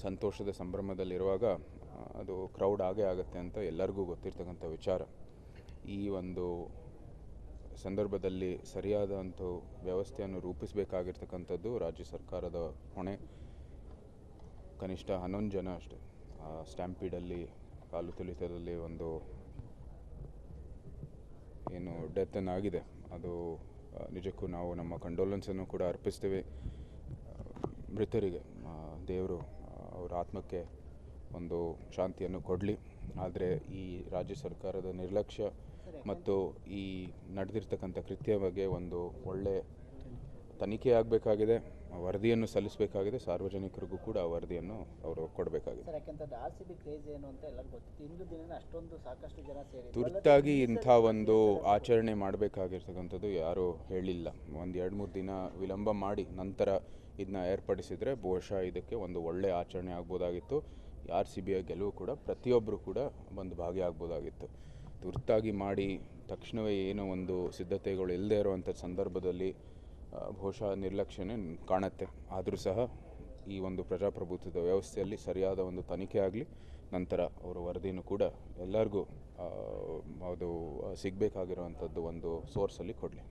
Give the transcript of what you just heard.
ಸಂತೋಷದ ಸಂಭ್ರಮದಲ್ಲಿರುವಾಗ ಅದು ಕ್ರೌಡ್ ಆಗೇ ಆಗುತ್ತೆ ಅಂತ ಎಲ್ಲರಿಗೂ ಗೊತ್ತಿರ್ತಕ್ಕಂಥ ವಿಚಾರ. ಈ ಒಂದು ಸಂದರ್ಭದಲ್ಲಿ ಸರಿಯಾದಂಥ ವ್ಯವಸ್ಥೆಯನ್ನು ರೂಪಿಸಬೇಕಾಗಿರ್ತಕ್ಕಂಥದ್ದು ರಾಜ್ಯ ಸರ್ಕಾರದ ಹೊಣೆ. ಕನಿಷ್ಠ 11 ಜನ ಅಷ್ಟೇ ಸ್ಟ್ಯಾಂಪೀಡಲ್ಲಿ ಕಾಲು ತುಳಿತದಲ್ಲಿ ಒಂದು ಏನು ಡೆತ್ತನ್ನಾಗಿದೆ. ಅದು ನಿಜಕ್ಕೂ ನಾವು ನಮ್ಮ ಕಂಡೋಲೆನ್ಸನ್ನು ಕೂಡ ಅರ್ಪಿಸ್ತೀವಿ ಮೃತರಿಗೆ. ದೇವರು ಅವರ ಆತ್ಮಕ್ಕೆ ಒಂದು ಶಾಂತಿಯನ್ನು ಕೊಡಲಿ. ಆದರೆ ಈ ರಾಜ್ಯ ಸರ್ಕಾರದ ನಿರ್ಲಕ್ಷ್ಯ ಮತ್ತು ಈ ನಡೆದಿರ್ತಕ್ಕಂಥ ಕೃತ್ಯ ಬಗ್ಗೆ ಒಂದು ಒಳ್ಳೆ ತನಿಖೆ ಆಗಬೇಕಾಗಿದೆ, ವರದಿಯನ್ನು ಸಲ್ಲಿಸಬೇಕಾಗಿದೆ. ಸಾರ್ವಜನಿಕರಿಗೂ ಕೂಡ ಆ ವರದಿಯನ್ನು ಅವರು ಕೊಡಬೇಕಾಗಿದೆ. ತುರ್ತಾಗಿ ಇಂಥ ಒಂದು ಆಚರಣೆ ಮಾಡಬೇಕಾಗಿರ್ತಕ್ಕಂಥದ್ದು ಯಾರೂ ಹೇಳಿಲ್ಲ. ಒಂದು 2-3 ದಿನ ವಿಳಂಬ ಮಾಡಿ ನಂತರ ಇದನ್ನ ಏರ್ಪಡಿಸಿದರೆ ಬಹುಶಃ ಇದಕ್ಕೆ ಒಂದು ಒಳ್ಳೆ ಆಚರಣೆ ಆಗ್ಬೋದಾಗಿತ್ತು. RCBಯ ಗೆಲುವು ಕೂಡ ಪ್ರತಿಯೊಬ್ಬರು ಕೂಡ ಒಂದು ಭಾಗಿಯಾಗ್ಬೋದಾಗಿತ್ತು. ತುರ್ತಾಗಿ ಮಾಡಿ ತಕ್ಷಣವೇ ಏನೋ ಒಂದು ಸಿದ್ಧತೆಗಳು ಇಲ್ಲದೆ ಇರುವಂಥ ಸಂದರ್ಭದಲ್ಲಿ ಬಹುಶಃ ನಿರ್ಲಕ್ಷ್ಯನೇ ಕಾಣುತ್ತೆ. ಆದರೂ ಸಹ ಈ ಒಂದು ಪ್ರಜಾಪ್ರಭುತ್ವದ ವ್ಯವಸ್ಥೆಯಲ್ಲಿ ಸರಿಯಾದ ಒಂದು ತನಿಖೆ ಆಗಲಿ, ನಂತರ ಅವರ ವರದಿನೂ ಕೂಡ ಎಲ್ಲರಿಗೂ ಅದು ಸಿಗಬೇಕಾಗಿರುವಂಥದ್ದು ಒಂದು ಸೋರ್ಸಲ್ಲಿ ಕೊಡಲಿ.